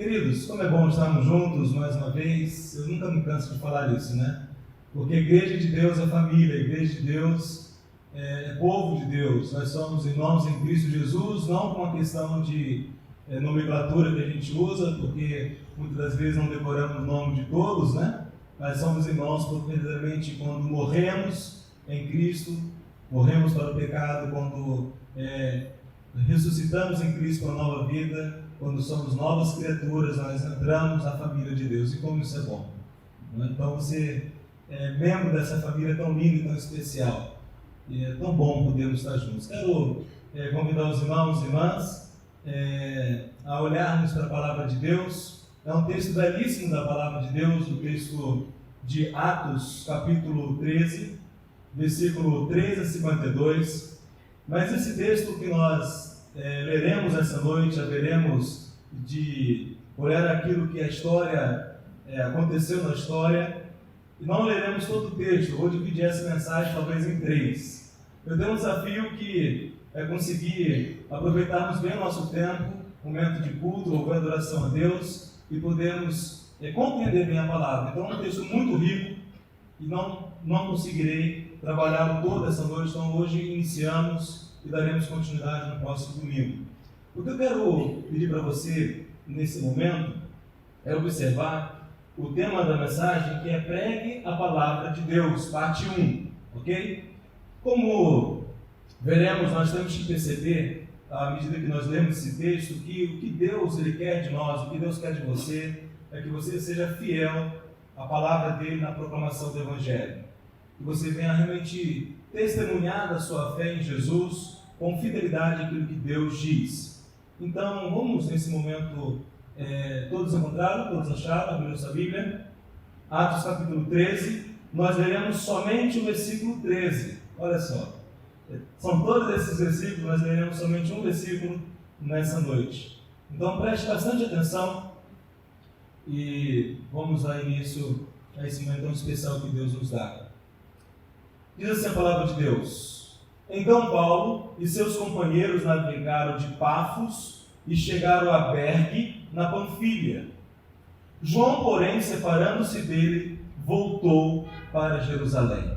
Queridos, como é bom estarmos juntos mais uma vez. Eu nunca me canso de falar isso, né? Porque a Igreja de Deus é família, a Igreja de Deus é povo de Deus. Nós somos irmãos em Cristo Jesus, não com uma questão de nomenclatura que a gente usa, porque muitas das vezes não decoramos o nome de todos, né? Mas somos irmãos porque verdadeiramente quando morremos em Cristo, morremos para o pecado, quando ressuscitamos em Cristo com a nova vida, quando somos novas criaturas, nós entramos na família de Deus. E como isso é bom. Então você é membro dessa família tão linda e tão especial. E é tão bom podermos estar juntos. Quero convidar os irmãos e irmãs a olharmos para a palavra de Deus. É um texto belíssimo da palavra de Deus, o texto de Atos, capítulo 13, versículo 3 a 52. Mas esse texto que nós leremos essa noite, haveremos de olhar aquilo que a história aconteceu na história, e não leremos todo o texto. Vou dividir essa mensagem talvez em 3. Eu tenho um desafio que é conseguir aproveitarmos bem o nosso tempo, momento de culto, louvor e adoração a Deus, e podermos compreender bem a palavra. Então é um texto muito rico e não conseguirei trabalhá-lo toda essa noite, então hoje iniciamos e daremos continuidade no próximo domingo. O que eu quero pedir para você nesse momento é observar o tema da mensagem, que é Pregue a Palavra de Deus, parte 1, ok? Como veremos, nós temos que perceber, à medida que nós lemos esse texto, que o que Deus ele quer de nós, o que Deus quer de você, é que você seja fiel à palavra dele na proclamação do Evangelho. Que você venha realmente testemunhar da sua fé em Jesus com fidelidade àquilo que Deus diz. Então, vamos nesse momento, todos encontraram, todos acharam, abriram sua Bíblia? Atos capítulo 13, nós leremos somente o versículo 13. Olha só, são todos esses versículos, nós leremos somente um versículo nessa noite. Então preste bastante atenção e vamos dar início a esse momento tão especial que Deus nos dá. Diz assim a palavra de Deus: Então Paulo e seus companheiros navegaram de Pafos e chegaram a Perge, na Panfilha. João, porém, separando-se dele, voltou para Jerusalém.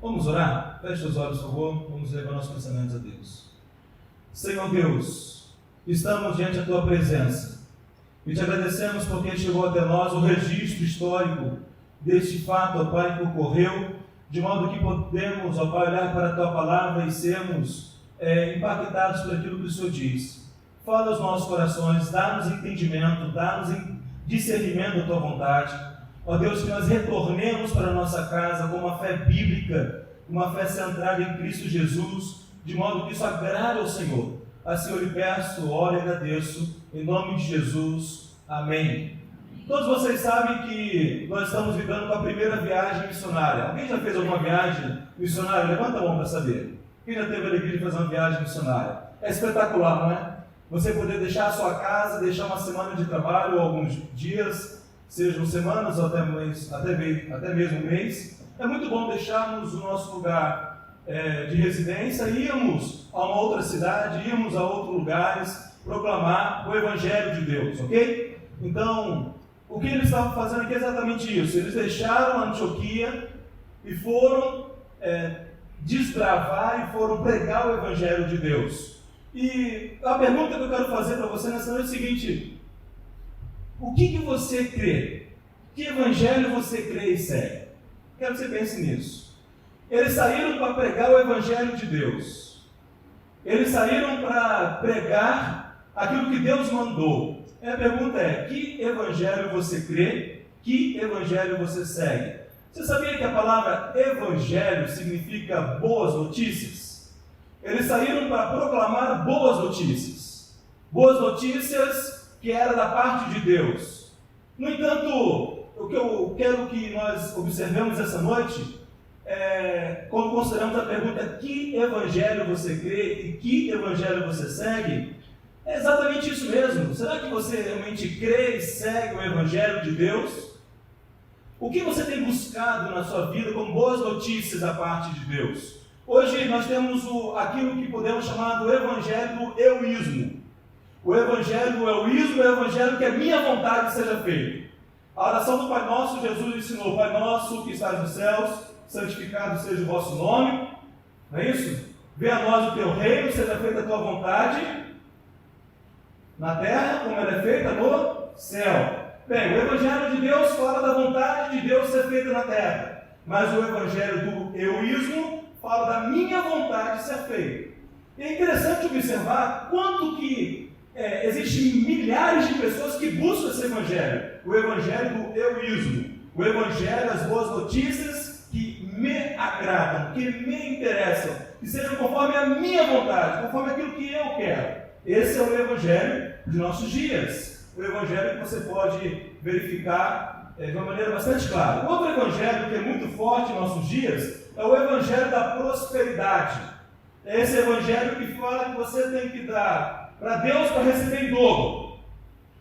Vamos orar? Feche os olhos, por favor. Vamos levar nossos pensamentos a Deus. Senhor Deus, estamos diante da Tua presença e Te agradecemos porque chegou até nós o registro histórico deste fato, ó Pai, que ocorreu, de modo que podemos, ó Pai, olhar para a Tua palavra e sermos impactados por aquilo que o Senhor diz. Fala aos nossos corações, dá-nos entendimento, dá-nos discernimento da Tua vontade. Ó Deus, que nós retornemos para a nossa casa com uma fé bíblica, uma fé centrada em Cristo Jesus, de modo que isso agrade ao Senhor. Assim eu lhe peço, oro e agradeço, em nome de Jesus. Amém. Todos vocês sabem que nós estamos lidando com a primeira viagem missionária. Alguém já fez alguma viagem missionária? Levanta a mão para saber. Quem já teve a alegria de fazer uma viagem missionária? É espetacular, não é? Você poder deixar a sua casa, deixar uma semana de trabalho, ou alguns dias, sejam semanas ou até mesmo um mês. É muito bom deixarmos o nosso lugar de residência, irmos a uma outra cidade, irmos a outros lugares, proclamar o Evangelho de Deus, ok? Então, o que eles estavam fazendo aqui é exatamente isso. Eles deixaram a Antioquia e foram desbravar e foram pregar o Evangelho de Deus. E a pergunta que eu quero fazer para você nessa noite é o seguinte: o que você crê? Que evangelho você crê e segue? Quero que você pense nisso. Eles saíram para pregar o Evangelho de Deus. Eles saíram para pregar aquilo que Deus mandou. E a pergunta é: que evangelho você crê? Que evangelho você segue? Você sabia que a palavra evangelho significa boas notícias? Eles saíram para proclamar boas notícias. Boas notícias que era da parte de Deus. No entanto, o que eu quero que nós observemos essa noite quando consideramos a pergunta que evangelho você crê e que evangelho você segue, é exatamente isso mesmo. Será que você realmente crê e segue o Evangelho de Deus? O que você tem buscado na sua vida como boas notícias da parte de Deus? Hoje nós temos aquilo que podemos chamar do Evangelho do euísmo. O evangelho do egoísmo é o evangelho que a minha vontade seja feita. A oração do Pai Nosso, Jesus ensinou: Pai Nosso que estás nos céus, santificado seja o vosso nome. Não é isso? Venha a nós o teu reino, seja feita a tua vontade, na terra como ela é feita no céu. Bem, o evangelho de Deus fala da vontade de Deus ser feita na terra. Mas o evangelho do egoísmo fala da minha vontade ser feita. E é interessante observar quanto que existem milhares de pessoas que buscam esse evangelho. O evangelho do egoísmo. O evangelho, as boas notícias que me agradam, que me interessam, que sejam conforme a minha vontade, conforme aquilo que eu quero. Esse é o evangelho de nossos dias. O evangelho que você pode verificar de uma maneira bastante clara. Outro evangelho que é muito forte em nossos dias é o evangelho da prosperidade. É esse evangelho que fala que você tem que dar para Deus para receber em dobro.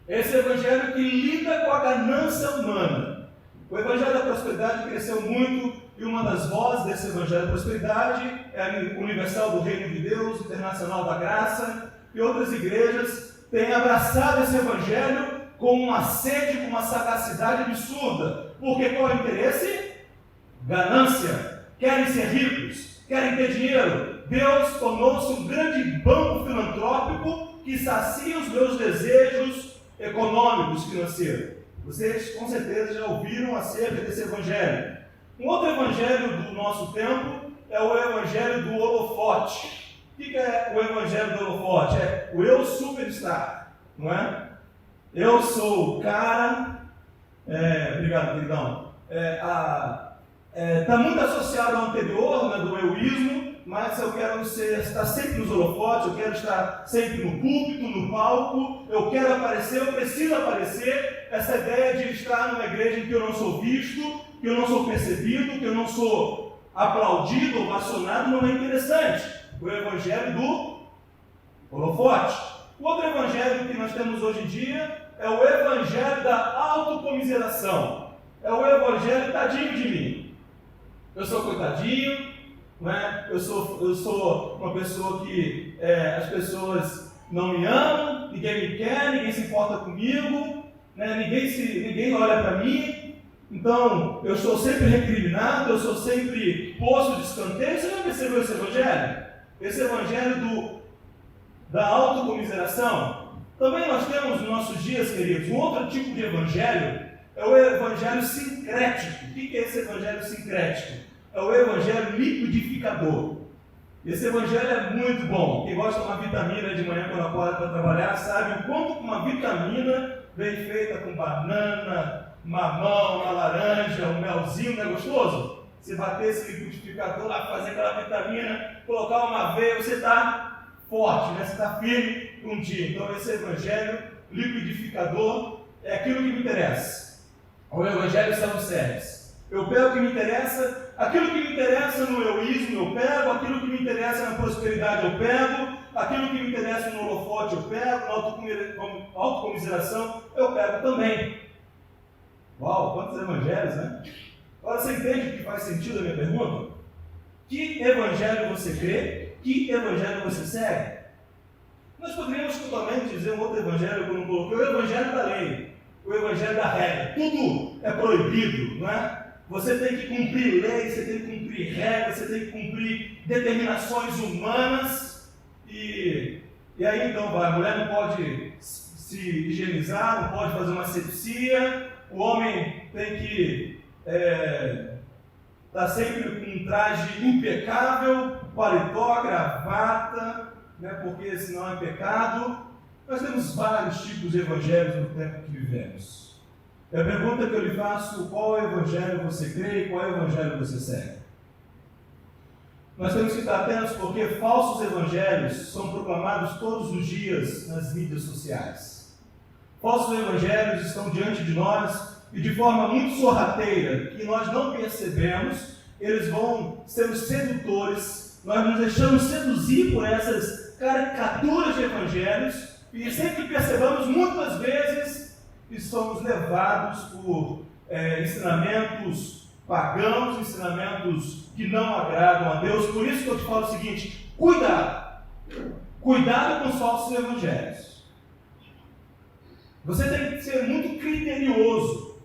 Esse evangelho que lida com a ganância humana. O evangelho da prosperidade cresceu muito e uma das vozes desse evangelho da prosperidade é a Universal do Reino de Deus, Internacional da Graça, e outras igrejas têm abraçado esse evangelho com uma sede, com uma sagacidade absurda. Porque qual é o interesse? Ganância. Querem ser ricos, querem ter dinheiro. Deus tornou-se um grande banco filantrópico que sacia os meus desejos econômicos, financeiros. Vocês com certeza já ouviram acerca desse evangelho. Um outro evangelho do nosso tempo é o evangelho do holofote. O que é o evangelho do holofote? É o eu superstar, não é? Eu sou o cara. Obrigado, queridão. Está muito associado ao anterior, né, do egoísmo, mas eu quero estar sempre nos holofotes, eu quero estar sempre no púlpito, no palco, eu quero aparecer, eu preciso aparecer. Essa ideia de estar numa igreja em que eu não sou visto, que eu não sou percebido, que eu não sou aplaudido, ovacionado, não é interessante. O evangelho do holofote. O outro evangelho que nós temos hoje em dia é o evangelho da autocomiseração. É o evangelho tadinho de mim. Eu sou coitadinho, né? Eu sou uma pessoa que as pessoas não me amam, ninguém me quer, ninguém se importa comigo, né? Ninguém olha para mim. Então, eu sou sempre recriminado, eu sou sempre posto de escanteio. Você já percebeu esse evangelho? Esse evangelho da autocomiseração. Também nós temos nos nossos dias, queridos, um outro tipo de evangelho, é o evangelho sincrético. O que é esse evangelho sincrético? É o evangelho liquidificador. Esse evangelho é muito bom. Quem gosta de uma vitamina de manhã quando acorda para trabalhar, sabe o quanto uma vitamina bem feita com banana, mamão, uma laranja, um melzinho, não é gostoso? Você bater esse liquidificador lá, fazer aquela vitamina, colocar uma aveia, você está forte, né? Você está firme para um dia. Então esse evangelho liquidificador é aquilo que me interessa. O evangelho self-service. Eu pego o que me interessa, aquilo que me interessa no egoísmo eu pego, aquilo que me interessa na prosperidade eu pego, aquilo que me interessa no holofote eu pego, na autocomiseração eu pego também. Uau, quantos evangelhos, né? Agora você entende o que faz sentido a minha pergunta? Que evangelho você crê? Que evangelho você segue? Nós poderíamos totalmente dizer um outro evangelho que eu não coloquei, o evangelho da lei, o evangelho da regra. Tudo é proibido, não é? Você tem que cumprir leis, você tem que cumprir regras, você tem que cumprir determinações humanas. E aí então a mulher não pode se higienizar, não pode fazer uma asepsia, o homem tem que estar sempre com um traje impecável, paletó, gravata, né, porque senão é pecado. Nós temos vários tipos de evangelhos no tempo que vivemos. E a pergunta que eu lhe faço: qual evangelho você crê e qual evangelho você segue? Nós temos que estar atentos porque falsos evangelhos são proclamados todos os dias nas mídias sociais. Falsos evangelhos estão diante de nós e de forma muito sorrateira, que nós não percebemos, eles vão sendo sedutores, nós nos deixamos seduzir por essas caricaturas de evangelhos e sem que percebamos, muitas vezes somos levados por ensinamentos pagãos, ensinamentos que não agradam a Deus. Por isso que eu te falo o seguinte: cuidado com os falsos evangelhos. Você tem que ser muito criterioso.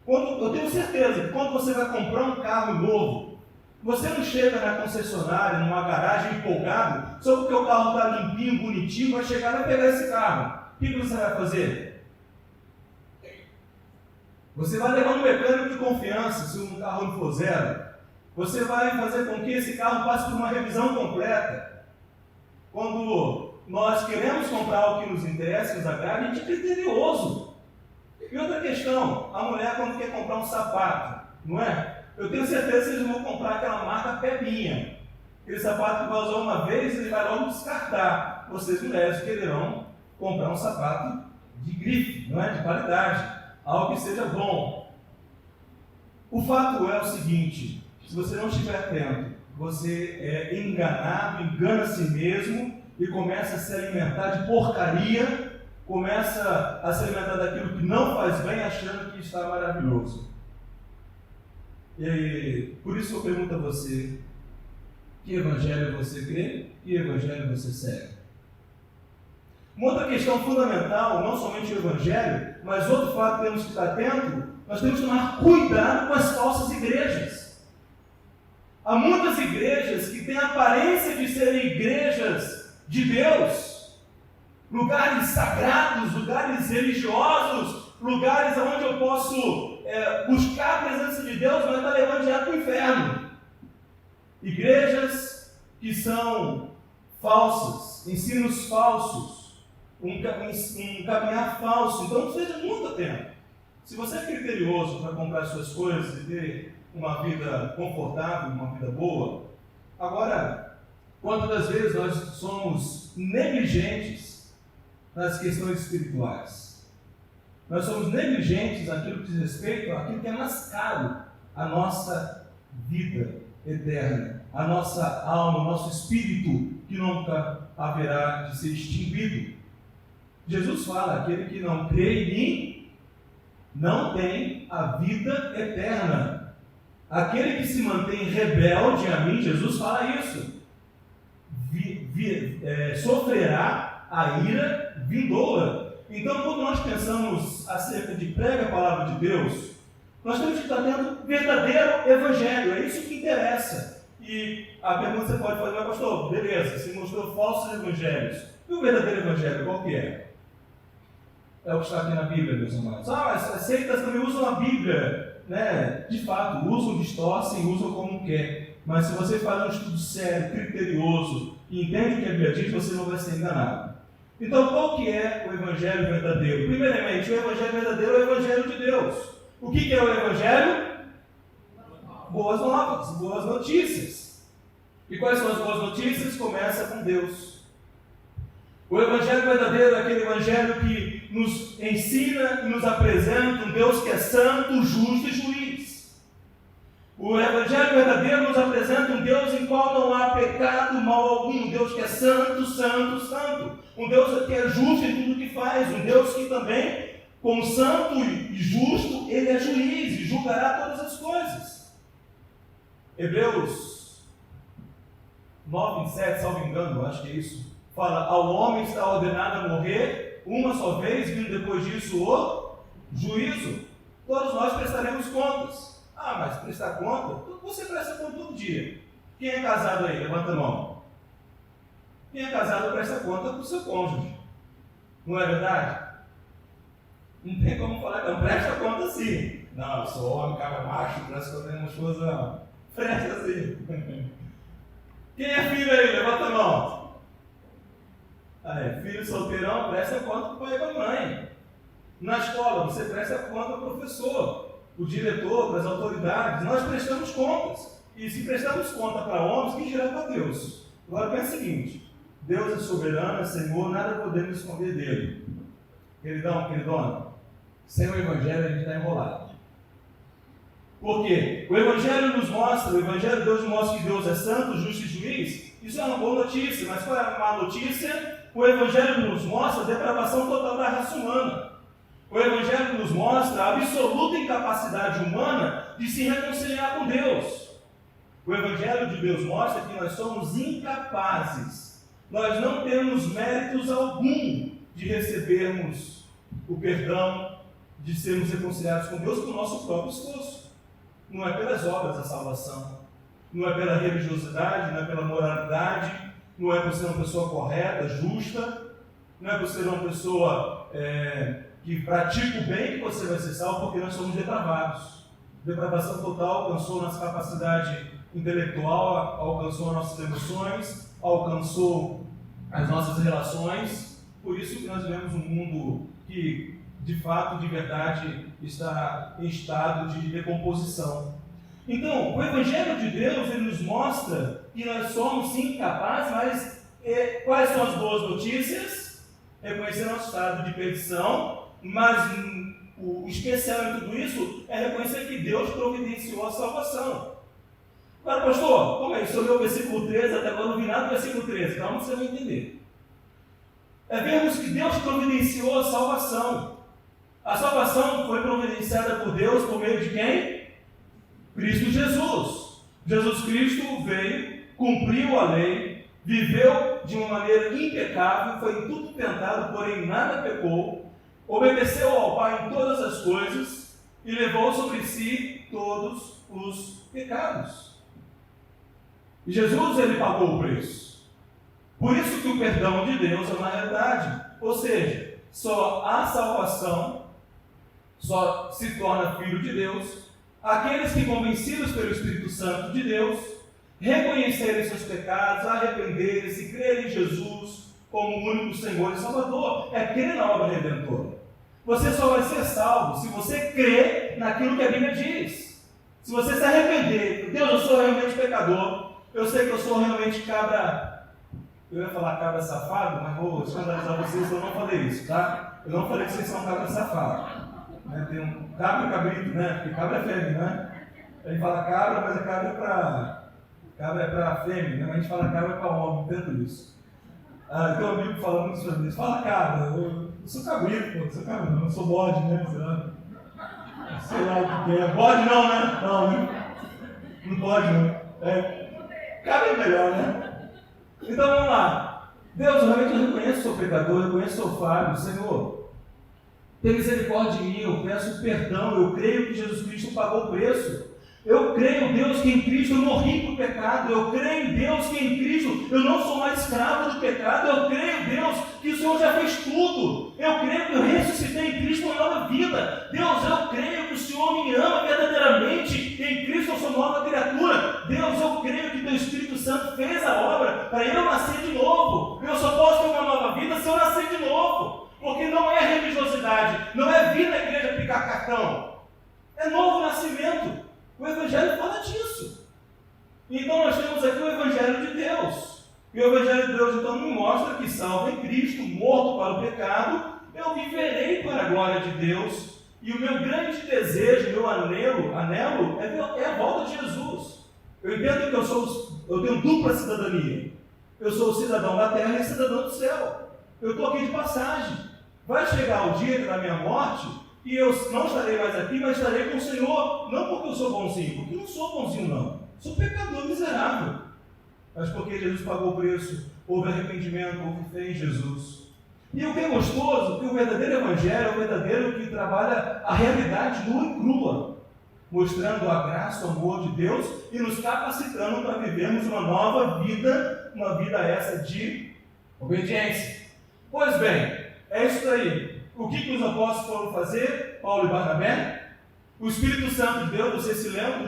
Eu tenho certeza que quando você vai comprar um carro novo, você não chega na concessionária, numa garagem empolgado, só porque o carro está limpinho, bonitinho, vai chegar e vai pegar esse carro. O que você vai fazer? Você vai levar um mecânico de confiança, se um carro não for zero. Você vai fazer com que esse carro passe por uma revisão completa. Quando nós queremos comprar o que nos interessa, nos agrada, a gente é criterioso. E outra questão, a mulher quando quer comprar um sapato, não é? Eu tenho certeza que vocês vão comprar aquela marca Pebinha. Aquele sapato que vai usar uma vez, ele vai logo descartar. Vocês mulheres quererão comprar um sapato de grife, não é? De qualidade, algo que seja bom. O fato é o seguinte, se você não estiver atento, você é enganado, engana a si mesmo e começa a se alimentar de porcaria, começa a se alimentar daquilo que não faz bem, achando que está maravilhoso. E por isso eu pergunto a você, que evangelho você crê? Que evangelho você segue? Uma outra questão fundamental, não somente o evangelho, mas outro fato que temos que estar atento, nós temos que tomar cuidado com as falsas igrejas. Há muitas igrejas que têm a aparência de serem igrejas de Deus, lugares sagrados, lugares religiosos, lugares onde eu posso buscar a presença de Deus, mas está levando direto para o inferno. Igrejas que são falsas, ensinos falsos, um caminhar falso. Então seja muito atento. Se você é criterioso para comprar suas coisas e ter uma vida confortável, uma vida boa, agora, quantas das vezes nós somos negligentes nas questões espirituais? Nós somos negligentes naquilo que diz respeito àquilo que é mais caro, a nossa vida eterna, a nossa alma, o nosso espírito, que nunca haverá de ser extinguido. Jesus fala, aquele que não crê em mim, não tem a vida eterna. Aquele que se mantém rebelde a mim, Jesus fala isso, sofrerá a ira vindoura. Então, quando nós pensamos acerca de prega a palavra de Deus, nós temos que estar tendo verdadeiro evangelho, é isso que interessa. E a pergunta que você pode fazer, mas pastor, beleza, você mostrou falsos evangelhos. E o verdadeiro evangelho, qual que é? É o que está aqui na Bíblia, meus amados. Mas as seitas também usam a Bíblia, né? De fato, usam, distorcem, usam como quer. Mas se você faz um estudo sério, criterioso, e entende o que a Bíblia diz, você não vai ser enganado. Então, qual que é o evangelho verdadeiro? Primeiramente, o evangelho verdadeiro é o evangelho de Deus. O que é o evangelho? Boas novas, boas notícias. E quais são as boas notícias? Começa com Deus. O evangelho verdadeiro é aquele evangelho que nos ensina e nos apresenta um Deus que é santo, justo e juiz. O evangelho verdadeiro nos apresenta um Deus em qual não há pecado, mal algum, um Deus que é santo, santo, santo. Um Deus que é justo em tudo que faz, um Deus que também, como santo e justo, ele é juiz e julgará todas as coisas. Hebreus 9:7, salvo engano, acho que é isso, fala, ao homem está ordenado a morrer uma só vez, vindo depois disso o juízo. Todos nós prestaremos contas. Mas prestar conta? Você presta conta todo dia. Quem é casado aí? Levanta a mão. Quem é casado presta conta para o seu cônjuge. Não é verdade? Não tem como falar, não, presta conta sim. Não, eu sou homem, cara macho, presta conta uma esposa, não. Presta sim. Quem é filho aí? Levanta a mão. Filho solteirão, presta conta para o pai e para a mãe. Na escola, você presta conta para o professor, o diretor, para as autoridades. Nós prestamos contas. E se prestamos conta para homens, que dirá para Deus? Agora pensa o seguinte, Deus é soberano, é Senhor, nada podemos esconder dele. Queridão, queridona, sem o Evangelho a gente está enrolado. Por quê? O Evangelho nos mostra, o Evangelho de Deus mostra que Deus é santo, justo e juiz. Isso é uma boa notícia, mas qual é a má notícia? O Evangelho nos mostra a depravação total da raça humana. O Evangelho nos mostra a absoluta incapacidade humana de se reconciliar com Deus. O Evangelho de Deus mostra que nós somos incapazes. Nós não temos méritos algum de recebermos o perdão de sermos reconciliados com Deus pelo nosso próprio esforço. Não é pelas obras a salvação, não é pela religiosidade, não é pela moralidade, não é por ser uma pessoa correta, justa, não é por ser uma pessoa que pratica o bem que você vai ser salvo, porque nós somos depravados. Depravação total alcançou nossa capacidade intelectual, alcançou as nossas emoções, alcançou as nossas relações. Por isso que nós vivemos um mundo que, de fato, de verdade, está em estado de decomposição. Então, o Evangelho de Deus, ele nos mostra que nós somos sim capazes, mas quais são as boas notícias? Reconhecer nosso estado de perdição, mas o especial em tudo isso é reconhecer que Deus providenciou a salvação. Agora, pastor, como é isso? Eu li o versículo 13, até agora não vi nada do versículo 13, calma que você vai entender. Vermos que Deus providenciou a salvação. A salvação foi providenciada por Deus por meio de quem? Cristo Jesus. Jesus Cristo veio, cumpriu a lei, viveu de uma maneira impecável, foi em tudo tentado, porém nada pecou, obedeceu ao Pai em todas as coisas e levou sobre si todos os pecados. E Jesus, ele pagou o preço. Por isso que o perdão de Deus é uma realidade. Ou seja, só há salvação, só se torna filho de Deus aqueles que, convencidos pelo Espírito Santo de Deus, reconhecerem seus pecados, arrependerem-se, crerem em Jesus como o único Senhor e Salvador. É crer na obra redentora. Você só vai ser salvo se você crer naquilo que a Bíblia diz. Se você se arrepender, Deus, eu sou realmente pecador, eu sei que eu sou realmente cabra, eu ia falar cabra safado, mas vou escandalizar vocês que eu não falei isso, tá? Eu não falei que vocês são cabra safado. Tem um cabra e cabrito, né? Porque cabra é fêmea, né? A gente fala cabra, mas a cabra é para fêmea, né? Mas a gente fala cabra para homem, entendo isso. Tem um amigo que fala muito sobre isso. Fala cabra, eu sou cabrito, pô, sou cabra, não sou bode, né? Sei lá o que é. Bode não, né? Não, né? Não pode, não. Cabra é melhor, né? Então vamos lá. Deus, realmente eu reconheço que sou pecador, eu reconheço que sou falho, Senhor. Tem misericórdia de mim, eu peço perdão, eu creio que Jesus Cristo pagou o preço. Eu creio, Deus, que em Cristo eu morri para o pecado. Eu creio, Deus, que em Cristo eu não sou mais escravo do pecado. Eu creio, Deus, que o Senhor já fez tudo. Eu creio que eu ressuscitei em Cristo uma nova vida. Deus, eu creio que o Senhor me ama verdadeiramente. Em Cristo eu sou nova criatura. Deus, eu creio que teu Espírito Santo fez a obra para eu nascer de novo. Eu só posso ter uma nova vida se eu nascer de novo. Porque não é religiosidade, não é vir na igreja picar cartão. É novo nascimento. O Evangelho fala disso. Então nós temos aqui o Evangelho de Deus. E o Evangelho de Deus então me mostra que, salvo em Cristo, morto para o pecado, eu viverei para a glória de Deus. E o meu grande desejo, meu anelo é a volta de Jesus. Eu entendo que eu tenho dupla cidadania. Eu sou cidadão da terra e cidadão do céu. Eu estou aqui de passagem. Vai chegar o dia da minha morte e eu não estarei mais aqui, mas estarei com o Senhor, não porque eu sou bonzinho, porque eu não sou bonzinho não, sou pecador miserável, mas porque Jesus pagou o preço, houve arrependimento, houve fé em Jesus. E o que é gostoso, que o verdadeiro Evangelho é o verdadeiro que trabalha a realidade nua e crua, mostrando a graça, o amor de Deus e nos capacitando para vivermos uma nova vida, uma vida essa de obediência. Pois bem, é isso aí. O que os apóstolos foram fazer, Paulo e Barnabé? O Espírito Santo de Deus, vocês se lembram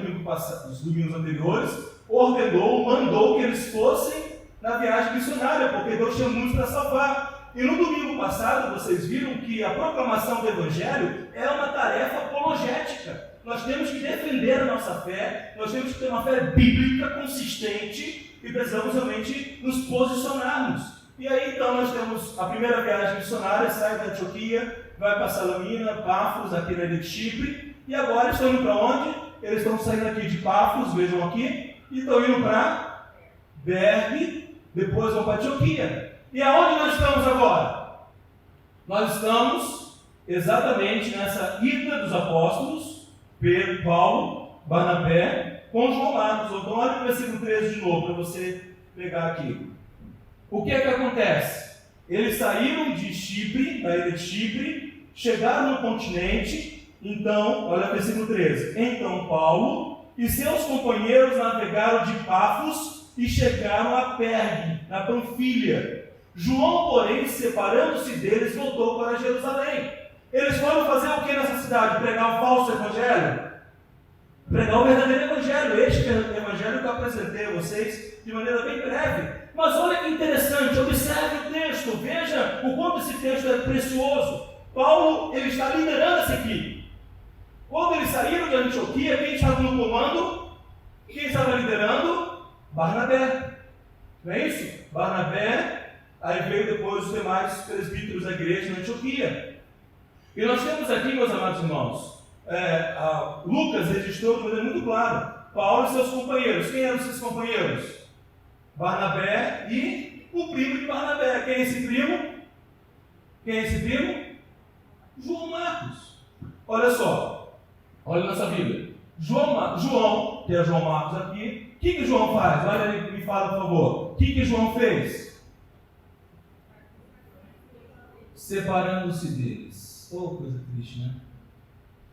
dos domingos anteriores, ordenou, mandou que eles fossem na viagem missionária, porque Deus tinha muitos para salvar. E no domingo passado, vocês viram que a proclamação do Evangelho é uma tarefa apologética. Nós temos que defender a nossa fé, nós temos que ter uma fé bíblica consistente e precisamos realmente nos posicionarmos. E aí então nós temos a primeira viagem missionária, sai da Antioquia, vai para Salamina, Pafos, aqui na ilha de Chipre, e agora estão indo para onde? Eles estão saindo aqui de Pafos, vejam aqui, e estão indo para Derbe, depois vão para Antioquia. E aonde nós estamos agora? Nós estamos exatamente nessa ida dos apóstolos, Pedro, Paulo, Barnabé, com João Marcos. Então olha o versículo 13 de novo, para você pegar aqui. O que é que acontece? Eles saíram de Chipre, da ilha de Chipre, chegaram no continente, então, olha o versículo 13. Então Paulo e seus companheiros navegaram de Pafos e chegaram a Pergue, na Panfilha. João, porém, separando-se deles, voltou para Jerusalém. Eles foram fazer o que nessa cidade? Pregar o falso evangelho? Pregar o verdadeiro evangelho. Este evangelho que eu apresentei a vocês de maneira bem breve. Mas olha que interessante, observe o texto, veja o quanto esse texto é precioso. Paulo, ele está liderando essa equipe. Quando eles saíram de Antioquia, quem estava no comando? Quem estava liderando? Barnabé. Não é isso? Barnabé, aí veio depois os demais presbíteros da igreja na Antioquia. E nós temos aqui, meus amados irmãos, Lucas registrou de maneira muito clara, Paulo e seus companheiros. Quem eram seus companheiros? Barnabé e o primo de Barnabé. Quem é esse primo? Quem é esse primo? João Marcos. Olha só, olha nossa Bíblia. João, que é João Marcos aqui, o que João faz? Olha aí, me fala, por favor. O que João fez? Separando-se deles. Oh, coisa triste, né?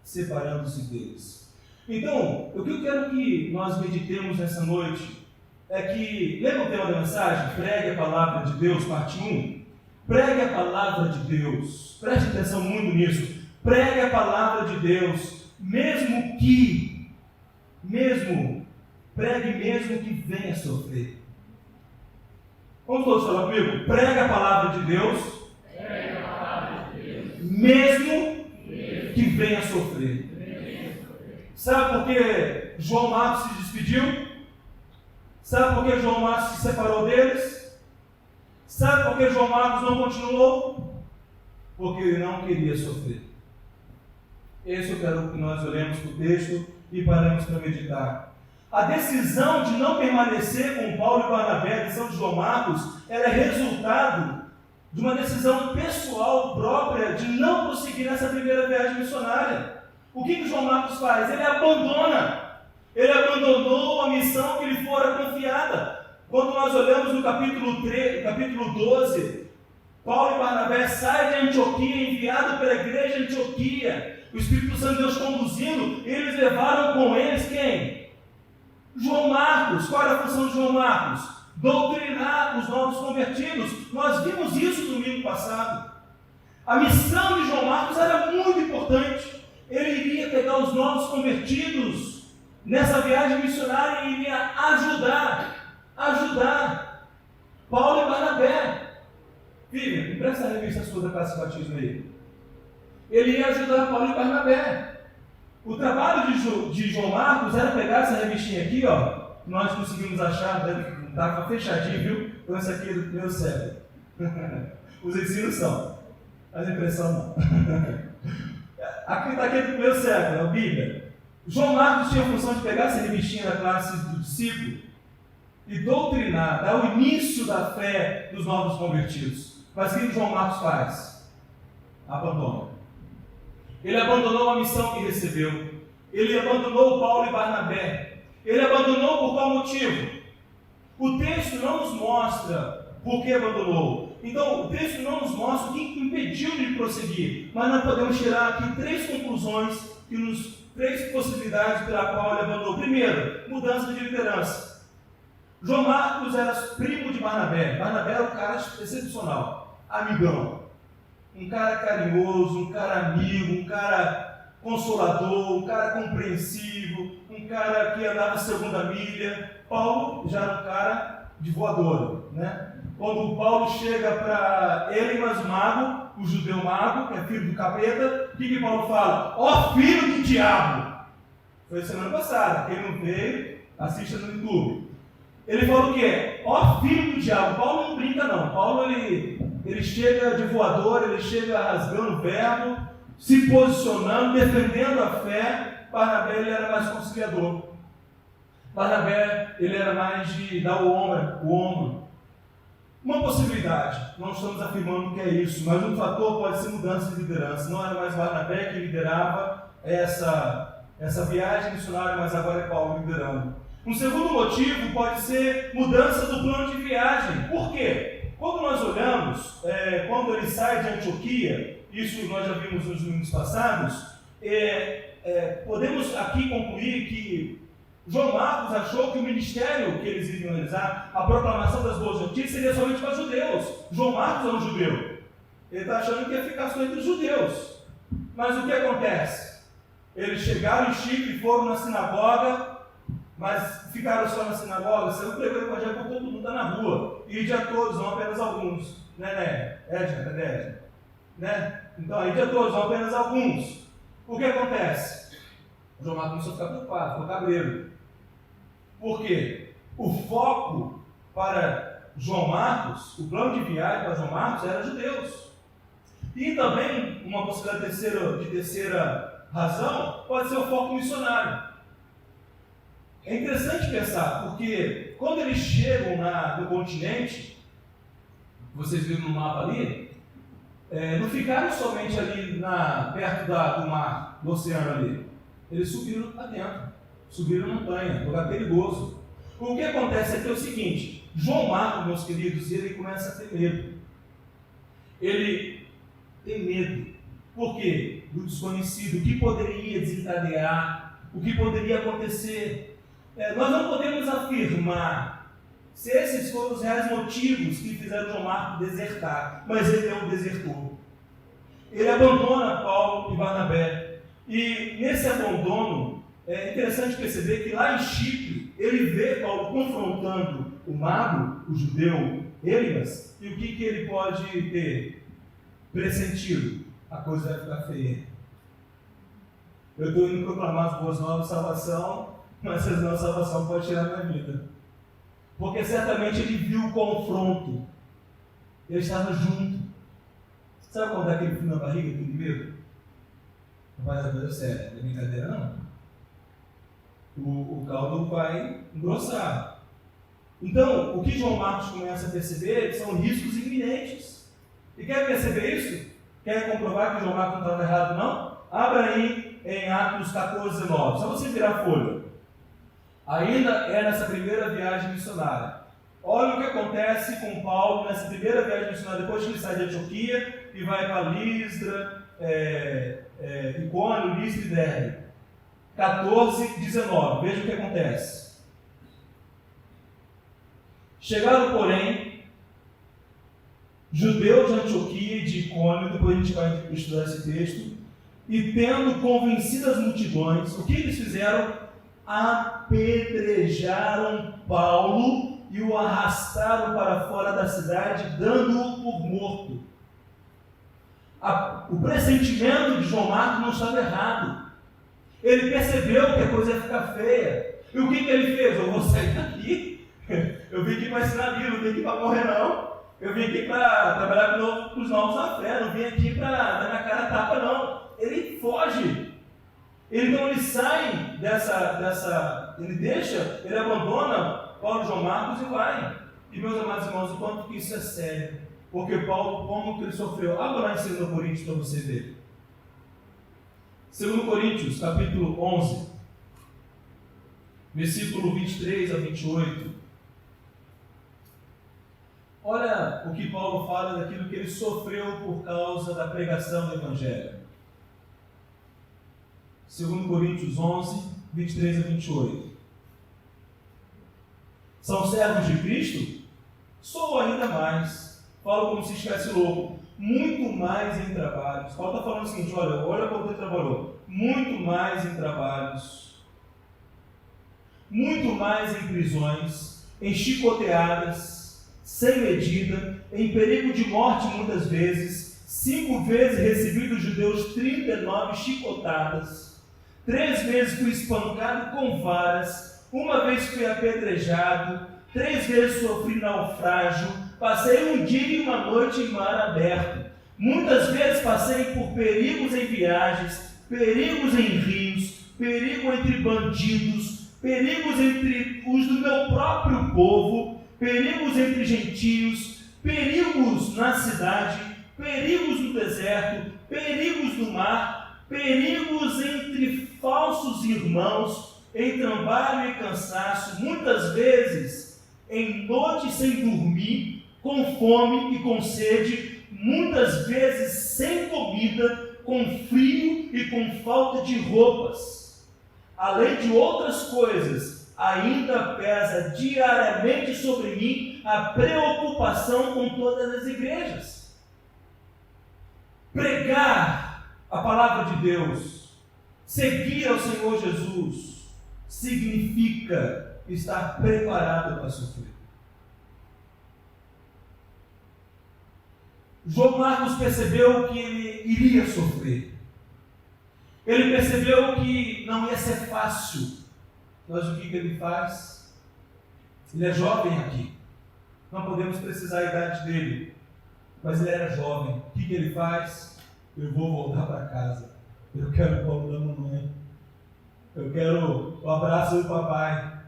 Separando-se deles. Então, o que eu quero que nós meditemos nessa noite é que, lembra o tema da mensagem? Pregue a palavra de Deus, parte 1. Pregue a palavra de Deus. Preste atenção muito nisso. Pregue a palavra de Deus, pregue mesmo que venha sofrer. Vamos todos falar comigo? Pregue a palavra de Deus, mesmo que venha sofrer. Sabe por que João Marcos se despediu? Sabe por que João Marcos se separou deles? Sabe por que João Marcos não continuou? Porque ele não queria sofrer. Esse eu quero que nós olhemos para o texto e paremos para meditar. A decisão de não permanecer com Paulo e Barnabé, a decisão de João Marcos, ela é resultado de uma decisão pessoal própria de não prosseguir nessa primeira viagem missionária. O que João Marcos faz? Ele abandonou a missão que lhe fora confiada. Quando nós olhamos no capítulo 12, Paulo e Barnabé saem de Antioquia, enviado pela igreja de Antioquia. O Espírito Santo de Deus conduzindo, eles levaram com eles quem? João Marcos. Qual era a função de João Marcos? Doutrinar os novos convertidos. Nós vimos isso no domingo passado. A missão de João Marcos era muito importante. Ele iria pegar os novos convertidos nessa viagem missionária e iria ajudar Paulo e Barnabé. Filha, me presta a revista sua da classe de batismo aí. Ele ia ajudar Paulo e Barnabé. O trabalho de João Marcos era pegar essa revistinha aqui, ó. Nós conseguimos achar, estava fechadinho, viu? Então essa aqui é do primeiro século. Os ensinos são, as impressões não. Aqui está aqui do primeiro século, a Bíblia. João Marcos tinha a função de pegar essa revistinha da classe do discípulo e doutrinar, dar o início da fé dos novos convertidos. Mas o que João Marcos faz? Abandona. Ele abandonou a missão que recebeu. Ele abandonou Paulo e Barnabé. Ele abandonou por qual motivo? O texto não nos mostra por que abandonou. Então, o texto não nos mostra o que impediu de prosseguir. Mas nós podemos tirar aqui 3 conclusões, três possibilidades pela qual ele abandonou. Primeiro, mudança de liderança. João Marcos era primo de Barnabé. Barnabé era um cara excepcional, amigão. Um cara carinhoso, um cara amigo, um cara consolador, um cara compreensivo, um cara que andava segunda milha. Paulo já era um cara de voadora, né? Quando Paulo chega para Elimas, o mago, o judeu mago, que é filho do capeta, o que Paulo fala? Ó filho do diabo! Foi semana passada, quem não veio, assista no YouTube. Ele fala o quê? Ó filho do diabo! Paulo não brinca não, Paulo ele chega de voador, ele chega rasgando o verbo, se posicionando, defendendo a fé. Barnabé ele era mais conciliador. Barnabé ele era mais de dar o ombro. Uma possibilidade, não estamos afirmando que é isso, mas um fator pode ser mudança de liderança. Não era mais Barnabé que liderava essa viagem missionária, mas agora é Paulo liderando. Um segundo motivo pode ser mudança do plano de viagem. Por quê? Quando nós olhamos, quando ele sai de Antioquia, isso nós já vimos nos domingos passados, podemos aqui concluir que João Marcos achou que o ministério que eles iriam realizar, a proclamação das boas notícias, seria somente para judeus. João Marcos é um judeu. Ele está achando que ia ficar só entre os judeus. Mas o que acontece? Eles chegaram em Chipre, foram na sinagoga, mas ficaram só na sinagoga, saiu pregando o evangelho para todo mundo, está na rua. E de a todos, não apenas alguns. Né? Edna? Né? Então, aí de a todos, não apenas alguns. O que acontece? O João Marcos começou a ficar preocupado, ficou cabreiro. Por quê? O foco para João Marcos, o plano de viagem para João Marcos era judeus. E também, uma possibilidade de terceira razão, pode ser o foco missionário. É interessante pensar, porque quando eles chegam no continente, vocês viram no mapa ali, não ficaram somente ali perto do mar, do oceano ali. Eles subiram lá dentro, subiram a montanha, lugar perigoso. O que acontece aqui é o seguinte: João Marcos, meus queridos, ele começa a ter medo. Ele tem medo. Por quê? Do desconhecido, o que poderia desencadear, o que poderia acontecer. Nós não podemos afirmar se esses foram os reais motivos que fizeram João Marcos desertar, mas ele é um desertor. Ele abandona Paulo e Barnabé. E nesse abandono, é interessante perceber que lá em Chipre, ele vê Paulo confrontando o mago, o judeu Elimas, e o que ele pode ter pressentido? A coisa vai ficar feia. Eu estou indo proclamar as boas novas de salvação, mas essa não salvação pode tirar a minha vida. Porque certamente ele viu o confronto. Ele estava junto. Sabe quando dá aquele frio na barriga, aquele medo? Não vai dar coisa séria, não é brincadeira não. O caldo vai engrossar. Então, o que João Marcos começa a perceber são riscos iminentes. E quer perceber isso? Quer comprovar que João Marcos não estava errado, não? Abra aí em Atos 14, 19. Só você virar a folha. Ainda é nessa primeira viagem missionária. Olha o que acontece com Paulo nessa primeira viagem missionária, depois que ele sai de Antioquia e vai para Listra, Icônio, Listra e Derbe. 14, 19. Veja o que acontece. Chegaram, porém, judeus de Antioquia e de Icônio, depois a gente vai estudar esse texto, e tendo convencido as multidões, o que eles fizeram? Apedrejaram Paulo e o arrastaram para fora da cidade, dando-o por morto. O pressentimento de João Marcos não estava errado. Ele percebeu que a coisa ia ficar feia. E o que ele fez? Eu vou sair daqui. Eu vim aqui para ensinar a Bíblia, não vim aqui para morrer não. Eu vim aqui para trabalhar com os novos na fé, não vim aqui para dar minha cara a tapa não. Ele foge. Então ele sai ele abandona Paulo e João Marcos e vai. E meus amados irmãos, o quanto que isso é sério. Porque Paulo, como que ele sofreu? Abra lá em 2 Coríntios para você ver. 2 Coríntios, capítulo 11, versículo 23 a 28. Olha o que Paulo fala daquilo que ele sofreu por causa da pregação do Evangelho. 2 Coríntios 11, 23 a 28. São servos de Cristo? Sou ainda mais. Falo como se estivesse louco. Muito mais em trabalhos. Paulo está falando o seguinte: olha como ele trabalhou. Muito mais em trabalhos. Muito mais em prisões, em chicoteadas, sem medida, em perigo de morte muitas vezes. 5 vezes recebi dos judeus 39 chicotadas. 3 vezes fui espancado com varas. 1 vez fui apedrejado. 3 vezes sofri naufrágio. Passei um dia e uma noite em mar aberto. Muitas vezes passei por perigos em viagens, perigos em rios, perigo entre bandidos, perigos entre os do meu próprio povo, perigos entre gentios, perigos na cidade, perigos no deserto, perigos no mar, perigos entre falsos irmãos, em trabalho e cansaço, muitas vezes em noite sem dormir, com fome e com sede, muitas vezes sem comida, com frio e com falta de roupas. Além de outras coisas, ainda pesa diariamente sobre mim a preocupação com todas as igrejas. Pregar a palavra de Deus, seguir ao Senhor Jesus, significa estar preparado para sofrer. João Marcos percebeu que ele iria sofrer. Ele percebeu que não ia ser fácil. Mas o que ele faz? Ele é jovem aqui. Não podemos precisar a idade dele. Mas ele era jovem. O que ele faz? Eu vou voltar para casa. Eu quero o colo da mamãe. Eu quero o abraço do papai.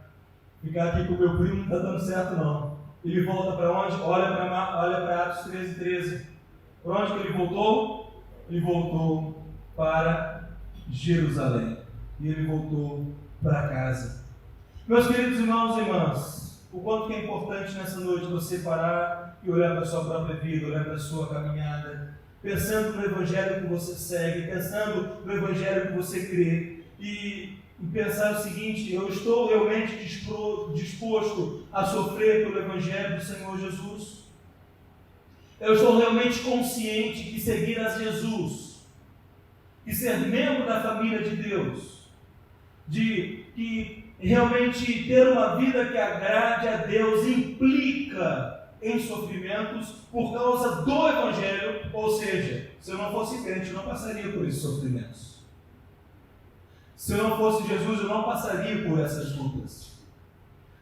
Ficar aqui com o meu primo não está dando certo não. Ele volta para onde? Olha para Atos 13:13. Para onde que ele voltou? Ele voltou para Jerusalém. E ele voltou para casa. Meus queridos irmãos e irmãs, o quanto que é importante nessa noite você parar e olhar para a sua própria vida, olhar para a sua caminhada, pensando no Evangelho que você segue, pensando no Evangelho que você crê, e pensar o seguinte: eu estou realmente disposto a sofrer pelo Evangelho do Senhor Jesus? Eu estou realmente consciente que seguir a Jesus, que ser membro da família de Deus, de que realmente ter uma vida que agrade a Deus implica em sofrimentos por causa do Evangelho? Ou seja, se eu não fosse crente, eu não passaria por esses sofrimentos. Se eu não fosse Jesus, eu não passaria por essas lutas.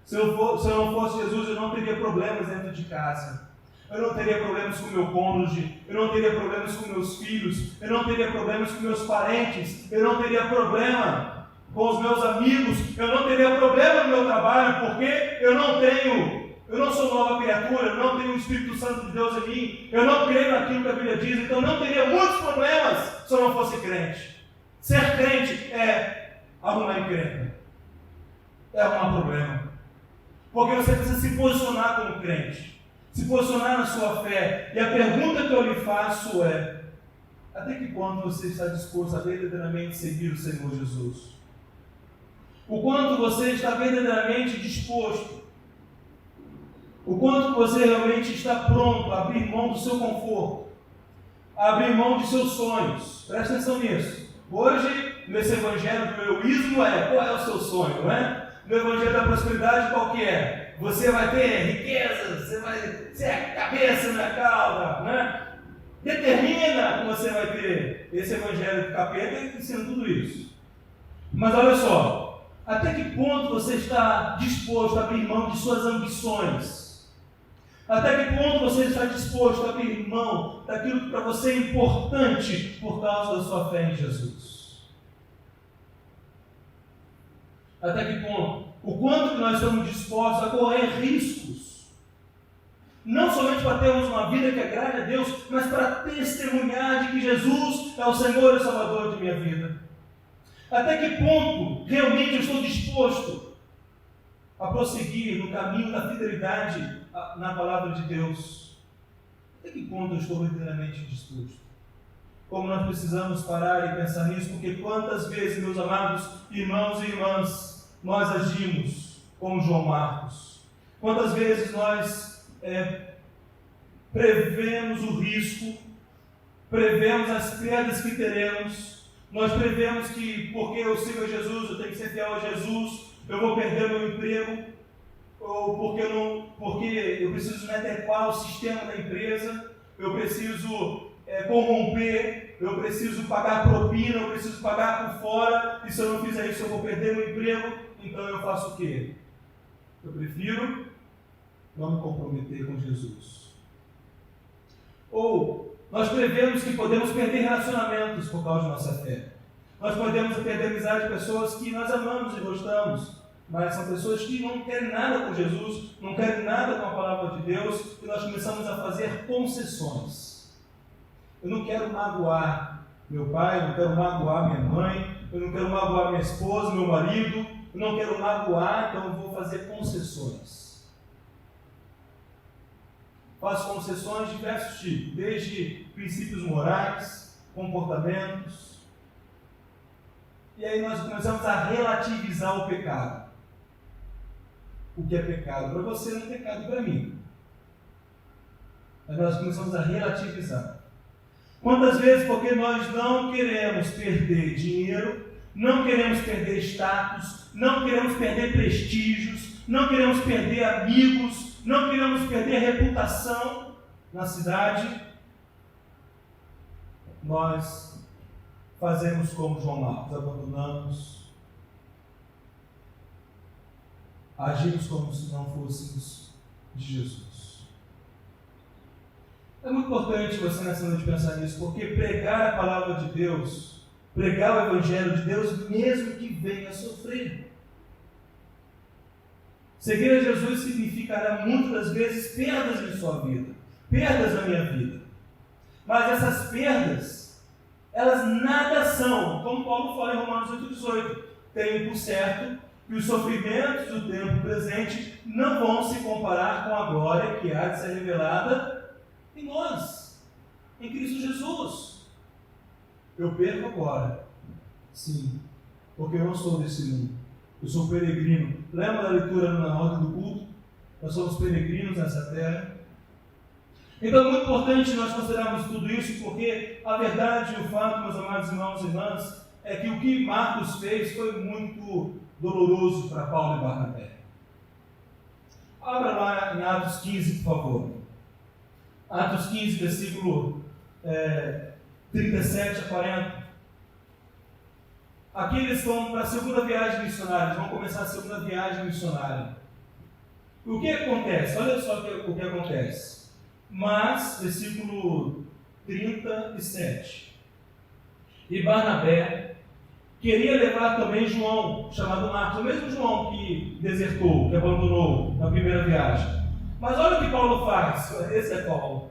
Se eu não fosse Jesus, eu não teria problemas dentro de casa. Eu não teria problemas com meu cônjuge, eu não teria problemas com meus filhos, eu não teria problemas com meus parentes, eu não teria problema com os meus amigos, eu não teria problema no meu trabalho, porque eu não sou nova criatura, eu não tenho o Espírito Santo de Deus em mim, eu não creio naquilo que a Bíblia diz, então eu não teria muitos problemas se eu não fosse crente. Ser crente é arrumar encrenca, é arrumar problema, porque você precisa se posicionar como crente, se posicionar na sua fé. E a pergunta que eu lhe faço é: até que ponto você está disposto a verdadeiramente seguir o Senhor Jesus? O quanto você está verdadeiramente disposto? O quanto você realmente está pronto a abrir mão do seu conforto, a abrir mão de seus sonhos? Presta atenção nisso. Hoje, nesse evangelho do egoísmo, qual é o seu sonho, não é? No evangelho da prosperidade, qual que é? Você vai ter riqueza, você vai ser a cabeça na cauda, né? Determina que você vai ter. Esse evangelho do capeta ensina tudo isso. Mas olha só, até que ponto você está disposto a abrir mão de suas ambições? Até que ponto você está disposto a abrir mão daquilo que para você é importante por causa da sua fé em Jesus? Até que ponto? O quanto que nós estamos dispostos a correr riscos, não somente para termos uma vida que agrade a Deus, mas para testemunhar de que Jesus é o Senhor e Salvador de minha vida. Até que ponto realmente eu estou disposto a prosseguir no caminho da fidelidade na palavra de Deus? Até que ponto eu estou verdadeiramente disposto? Como nós precisamos parar e pensar nisso, porque quantas vezes, meus amados irmãos e irmãs, nós agimos como João Marcos? Quantas vezes nós prevemos o risco, prevemos as perdas que teremos, nós prevemos que porque eu sigo a Jesus, eu tenho que ser fiel a Jesus, eu vou perder meu emprego, ou porque eu preciso me adequar ao sistema da empresa, eu preciso corromper, eu preciso pagar propina, eu preciso pagar por fora, e se eu não fizer isso eu vou perder meu emprego. Então eu faço o quê? Eu prefiro não me comprometer com Jesus. Ou nós prevemos que podemos perder relacionamentos por causa de nossa fé. Nós podemos perder amizade de pessoas que nós amamos e gostamos, mas são pessoas que não querem nada com Jesus, não querem nada com a palavra de Deus, e nós começamos a fazer concessões. Eu não quero magoar meu pai, eu não quero magoar minha mãe, eu não quero magoar minha esposa, meu marido, eu não quero magoar, então eu vou fazer concessões. faz concessões de diversos tipos, desde princípios morais, comportamentos. E aí nós começamos a relativizar o pecado. O que é pecado para você não é pecado para mim. Mas nós começamos a relativizar. Quantas vezes, porque nós não queremos perder dinheiro, não queremos perder status, não queremos perder prestígios, não queremos perder amigos, não queremos perder reputação na cidade, nós fazemos como João Marcos, abandonamos, agimos como se não fôssemos de Jesus. É muito importante você nessa noite pensar nisso, porque pregar a palavra de Deus, pregar o Evangelho de Deus, mesmo que venha a sofrer. Seguir a Jesus significará muitas das vezes perdas em sua vida, perdas na minha vida. Mas essas perdas, elas nada são, como Paulo fala em Romanos 8,18, tenho por certo que os sofrimentos do tempo presente não vão se comparar com a glória que há de ser revelada em nós, em Cristo Jesus. Eu perco agora, sim, porque eu não sou desse mundo, eu sou peregrino. Lembra da leitura na ordem do culto? Nós somos peregrinos nessa terra. Então é muito importante nós considerarmos tudo isso, porque a verdade e o fato, meus amados irmãos e irmãs, é que o que Marcos fez foi muito doloroso para Paulo e Barnabé. Abra lá em Atos 15, por favor. Atos 15, versículo 37 a 40. Aqui eles vão para a segunda viagem missionária, eles vão começar a segunda viagem missionária. O que acontece? Olha só o que acontece. Mas, versículo 37. E Barnabé queria levar também João, chamado Marcos, o mesmo João que desertou, que abandonou na primeira viagem. Mas olha o que Paulo faz, esse é Paulo.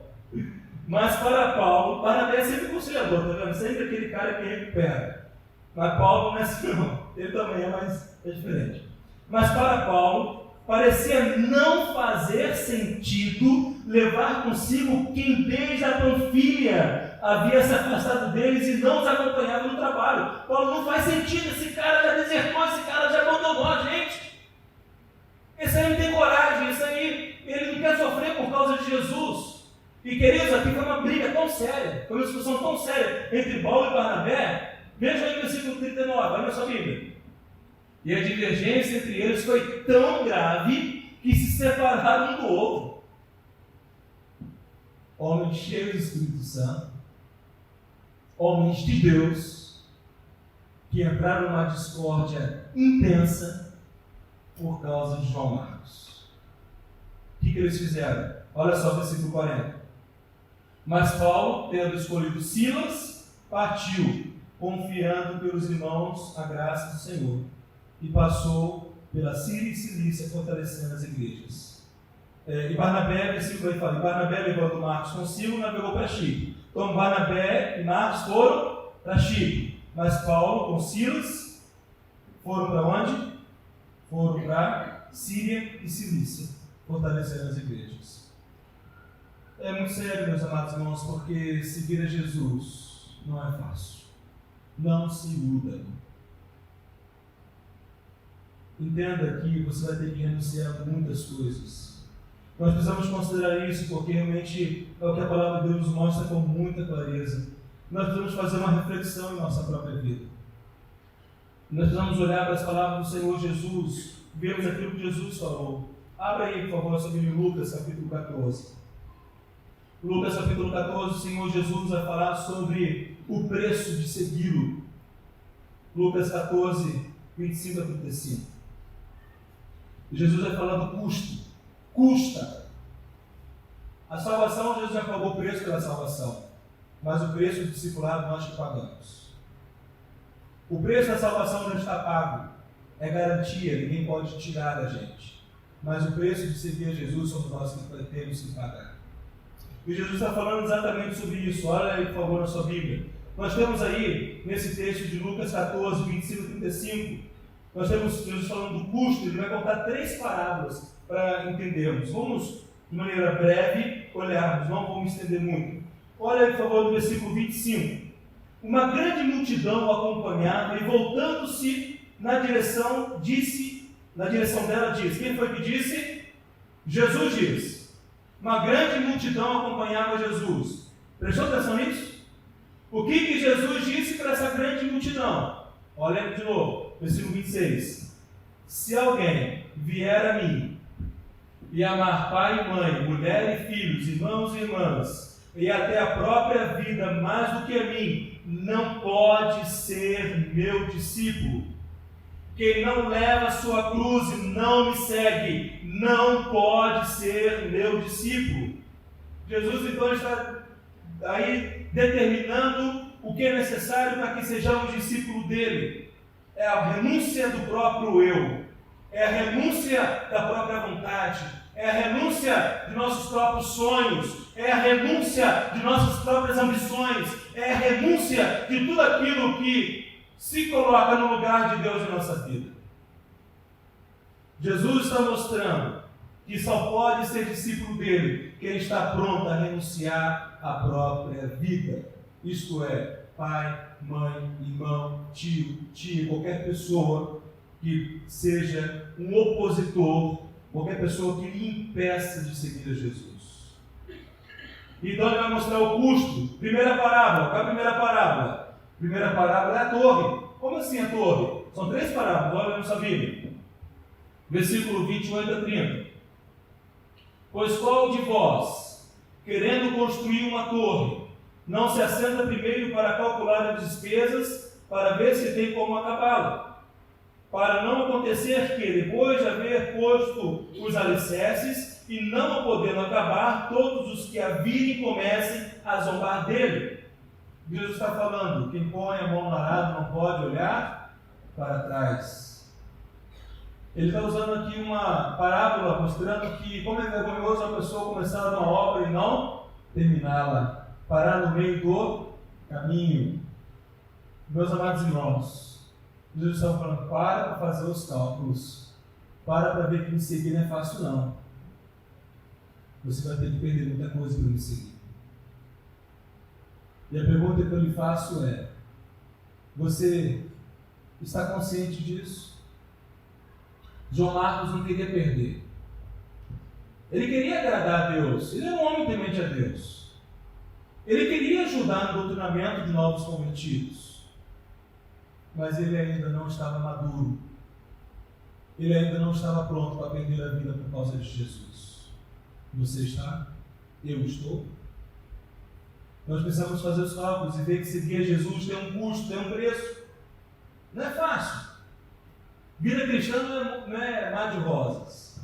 Mas para Paulo, Barnabé é sempre conciliador, tá vendo? Sempre aquele cara que recupera. Mas Paulo não é assim não, ele também é, mas é diferente. Mas para Paulo, parecia não fazer sentido levar consigo quem desde a Panfilha havia se afastado deles e não os acompanhava no trabalho. Paulo, não faz sentido, esse cara já desertou, esse cara já abandonou a gente. Esse aí não tem coragem, esse aí, ele não quer sofrer por causa de Jesus. E queridos, aqui foi uma briga tão séria, foi uma discussão tão séria entre Paulo e Barnabé. Veja aí o versículo 39, olha na sua Bíblia. E a divergência entre eles foi tão grave que se separaram um do outro. Homens cheios do Espírito Santo, homens de Deus, que entraram numa discórdia intensa por causa de João Marcos. O que eles fizeram? Olha só o versículo 40. Mas Paulo, tendo escolhido Silas, partiu, confiando pelos irmãos a graça do Senhor, e passou pela Síria e Cilícia, fortalecendo as igrejas. E Barnabé, versículo aí fala, e Barnabé levando Marcos consigo, navegou para Chipre. Então Barnabé e Marcos foram para Chipre, mas Paulo com Silas foram para onde? Foram para Síria e Cilícia, fortalecendo as igrejas. É muito sério, meus amados irmãos, porque seguir a Jesus não é fácil. Não se iluda. Entenda que você vai ter que renunciar a muitas coisas. Nós precisamos considerar isso, porque realmente é o que a palavra de Deus nos mostra com muita clareza. Nós precisamos fazer uma reflexão em nossa própria vida. Nós precisamos olhar para as palavras do Senhor Jesus, vermos aquilo que Jesus falou. Abra aí, por favor, sobre Lucas, capítulo 14. Lucas, capítulo 14, o Senhor Jesus vai falar sobre o preço de segui-lo. Lucas 14, 25 a 35. Jesus vai falar do custo. Custa. A salvação, Jesus já pagou o preço pela salvação. Mas o preço do discipulado nós que pagamos. O preço da salvação já está pago. É garantia, ninguém pode tirar da gente. Mas o preço de seguir a Jesus somos nós que temos que pagar. E Jesus está falando exatamente sobre isso. Olha aí, por favor, na sua Bíblia. Nós temos aí, nesse texto de Lucas 14, 25 e 35, nós temos Jesus falando do custo. Ele vai contar 3 parábolas para entendermos. Vamos, de maneira breve, olharmos, não vou me estender muito. Olha aí, por favor, no versículo 25. Uma grande multidão o acompanhava e, voltando-se na direção dela, disse. Quem foi que disse? Jesus disse. Uma grande multidão acompanhava Jesus. Prestou atenção nisso? O que Jesus disse para essa grande multidão? Olha de novo, versículo 26. Se alguém vier a mim e amar pai e mãe, mulher e filhos, irmãos e irmãs, e até a própria vida mais do que a mim, não pode ser meu discípulo. Quem não leva a sua cruz e não me segue, não pode ser meu discípulo. Jesus então está aí determinando o que é necessário para que sejamos discípulos dele. É a renúncia do próprio eu, é a renúncia da própria vontade, é a renúncia de nossos próprios sonhos, é a renúncia de nossas próprias ambições, é a renúncia de tudo aquilo que se coloca no lugar de Deus em nossa vida. Jesus está mostrando que só pode ser discípulo dele quem está pronto a renunciar à própria vida. Isto é, pai, mãe, irmão, tio, tia, qualquer pessoa que seja um opositor, qualquer pessoa que lhe impeça de seguir a Jesus. Então ele vai mostrar o custo. Primeira parábola. Qual é a primeira parábola? A primeira parábola é a torre. Como assim a torre? São 3 parábolas, olha na sua Bíblia. Versículo 28 a 30. Pois qual de vós, querendo construir uma torre, não se assenta primeiro para calcular as despesas, para ver se tem como acabá-la? Para não acontecer que, depois de haver posto os alicerces, e não a podendo acabar, todos os que a virem comecem a zombar dele. Jesus está falando, quem põe a mão no arado não pode olhar para trás. Ele está usando aqui uma parábola mostrando que como é vergonhoso a pessoa começar uma obra e não terminá-la, parar no meio do caminho. Meus amados irmãos, Jesus está falando, para fazer os cálculos, para ver que me seguir não é fácil não. Você vai ter que perder muita coisa para me seguir. E a pergunta que eu lhe faço é, você está consciente disso? João Marcos não queria perder. Ele queria agradar a Deus. Ele era um homem temente a Deus. Ele queria ajudar no doutrinamento de novos convertidos. Mas ele ainda não estava maduro. Ele ainda não estava pronto para perder a vida por causa de Jesus. Você está? Eu estou? Nós precisamos fazer os cálculos e ver que seguir a Jesus tem um custo, tem um preço. Não é fácil. Vida cristã não é mar de rosas.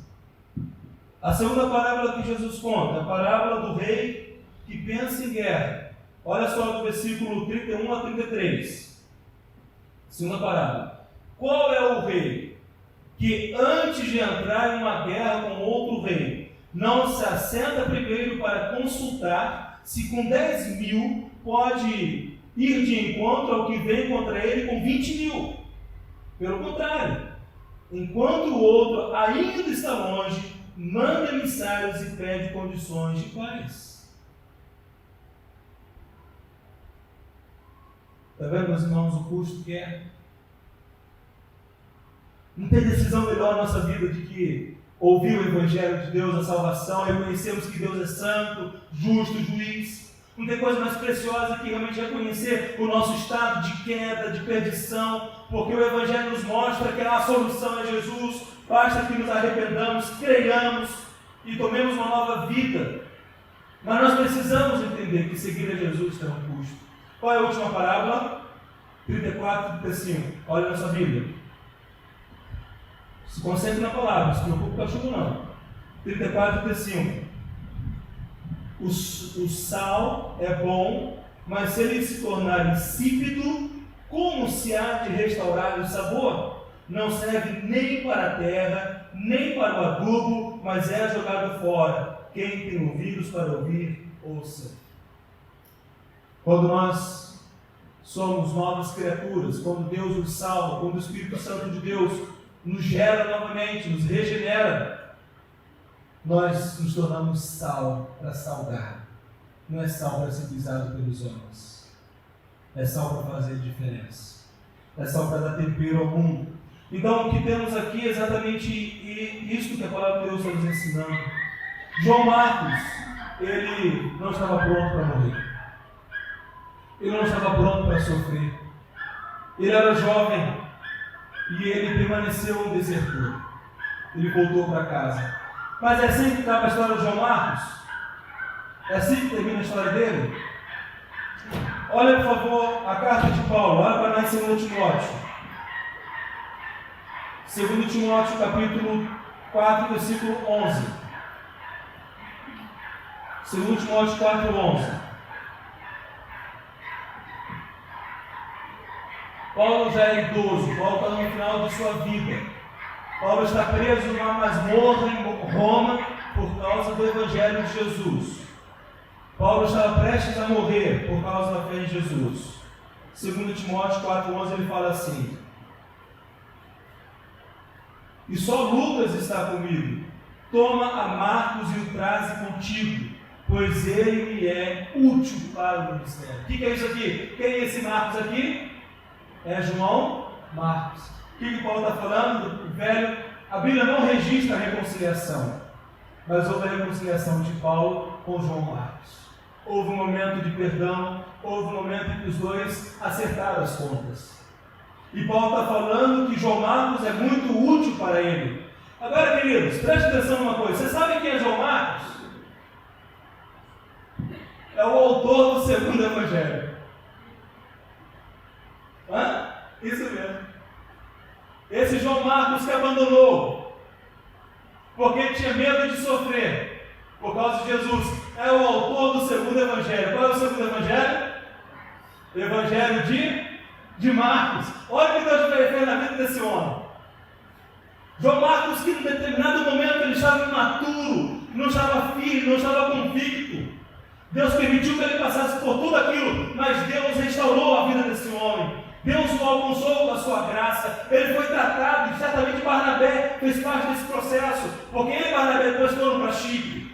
A segunda parábola que Jesus conta, a parábola do rei que pensa em guerra. Olha só do versículo 31 a 33. Segunda parábola. Qual é o rei que antes de entrar em uma guerra com outro rei, não se assenta primeiro para consultar se com 10.000 pode ir de encontro ao que vem contra ele com 20.000? Pelo contrário, enquanto o outro ainda está longe, manda emissários e pede condições de paz. Está vendo, meus irmãos, o custo que é? Não tem decisão melhor na nossa vida de que ouvir o Evangelho de Deus, a salvação, reconhecermos que Deus é santo, justo, juiz. Não tem coisa mais preciosa que realmente reconhecer o nosso estado de queda, de perdição, porque o Evangelho nos mostra que a solução é Jesus. Basta que nos arrependamos, creiamos e tomemos uma nova vida. Mas nós precisamos entender que seguir a Jesus tem um custo. Qual é a última parábola? 34 e 35. Olha na sua Bíblia. Se concentre na palavra, não se preocupe com a chuva não. 34 e 35. O sal é bom, mas se ele se tornar insípido, como se há de restaurar o sabor? Não serve nem para a terra, nem para o adubo, mas é jogado fora. Quem tem ouvidos para ouvir, ouça. Quando nós somos novas criaturas, quando Deus nos salva, quando o Espírito Santo de Deus nos gera novamente, nos regenera, nós nos tornamos sal para salgar. Não é sal para ser pisado pelos homens. É sal para fazer diferença. É sal para dar tempero ao mundo. Então, o que temos aqui é exatamente isto que a palavra de Deus está nos ensinando. João Marcos, ele não estava pronto para morrer. Ele não estava pronto para sofrer. Ele era jovem e ele permaneceu um desertor. Ele voltou para casa. Mas é assim que acaba a história de João Marcos? É assim que termina a história dele? Olha, por favor, a carta de Paulo. Olha para nós em 2 Timóteo. 2 Timóteo, capítulo 4, versículo 11. 2 Timóteo 4, 11. Paulo já é idoso. Paulo está no final de sua vida. Paulo está preso numa masmorra em Roma por causa do Evangelho de Jesus. Paulo estava prestes a morrer por causa da fé em Jesus. 2 Timóteo 4,11 ele fala assim: e só Lucas está comigo. Toma a Marcos e o traze contigo, pois ele me é útil para o ministério. O que é isso aqui? Quem é esse Marcos aqui? É João Marcos. O que Paulo está falando? Do velho. A Bíblia não registra a reconciliação, mas houve a reconciliação de Paulo com João Marcos. Houve um momento de perdão, houve um momento em que os dois acertaram as contas. E Paulo está falando que João Marcos é muito útil para ele. Agora, queridos, preste atenção numa coisa. Vocês sabem quem é João Marcos? É o autor do segundo Evangelho. Hã? Isso mesmo. Esse João Marcos que abandonou, porque tinha medo de sofrer, por causa de Jesus, é o autor do segundo Evangelho. Qual é o segundo Evangelho? O Evangelho de Marcos. Olha o que Deus fez na vida desse homem. João Marcos, que em determinado momento ele estava imaturo, não estava firme, não estava convicto. Deus permitiu que ele passasse por tudo aquilo, mas Deus restaurou a vida desse homem. Deus o alcançou com a sua graça. Ele foi tratado, e certamente Barnabé fez parte desse processo, porque ele e Barnabé depois foram para Chipre.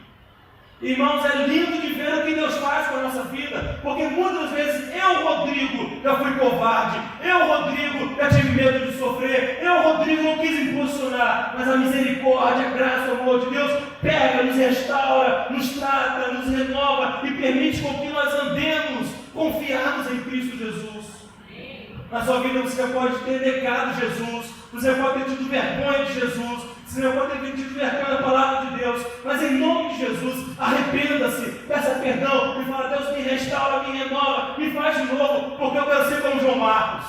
Irmãos, é lindo de ver o que Deus faz com a nossa vida, porque muitas vezes eu, Rodrigo, já fui covarde, eu, Rodrigo, já tive medo de sofrer, eu, Rodrigo, não quis impulsionar, mas a misericórdia, a graça, o amor de Deus pega, nos restaura, nos trata, nos renova e permite com que nós andemos confiados em Cristo Jesus. Na sua vida você pode ter negado Jesus, você pode ter tido vergonha de Jesus, você pode ter tido vergonha da palavra de Deus, mas em nome de Jesus, arrependa-se, peça perdão e fala: Deus, me restaura, me renova, me faz de novo, porque eu quero ser como João Marcos.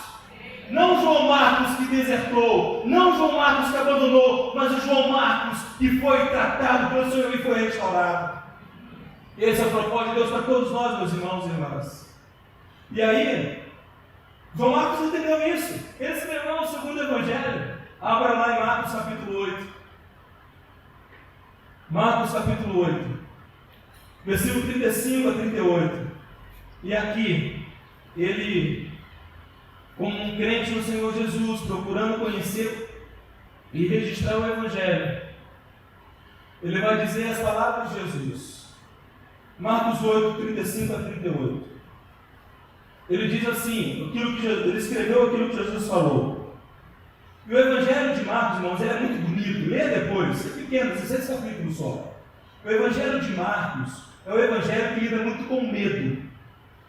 Não João Marcos que desertou, não João Marcos que abandonou, mas o João Marcos que foi tratado pelo Senhor e foi restaurado. Esse é o propósito de Deus para todos nós, meus irmãos e irmãs. E aí, João Marcos entendeu isso. Ele escreveu o segundo Evangelho. Abra lá em Marcos capítulo 8. Marcos capítulo 8. Versículo 35 a 38. E aqui, ele, como um crente no Senhor Jesus, procurando conhecer e registrar o Evangelho, ele vai dizer as palavras de Jesus. Marcos 8, 35 a 38. Ele diz assim, ele escreveu aquilo que Jesus falou. E o Evangelho de Marcos, irmãos, ele é muito bonito. Leia depois, é pequeno, 16 capítulos só. O Evangelho de Marcos é o Evangelho que lida muito com medo.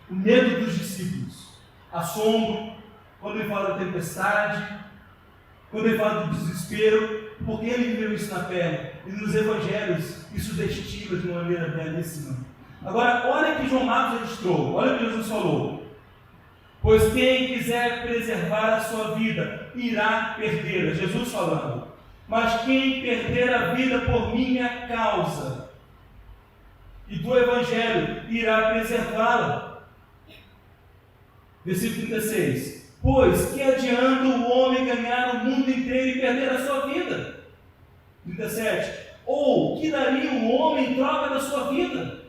O medo dos discípulos. Assombro, quando ele fala da tempestade, quando ele fala do desespero, porque ele viveu isso na pele. E nos Evangelhos, isso destila de uma maneira belíssima. Agora, olha que João Marcos registrou, olha o que Jesus falou. Pois quem quiser preservar a sua vida, irá perdê-la. Jesus falando. Mas quem perder a vida por minha causa e do Evangelho, irá preservá-la. Versículo 36. Pois que adianta o homem ganhar o mundo inteiro e perder a sua vida? 37. Ou que daria o homem em troca da sua vida?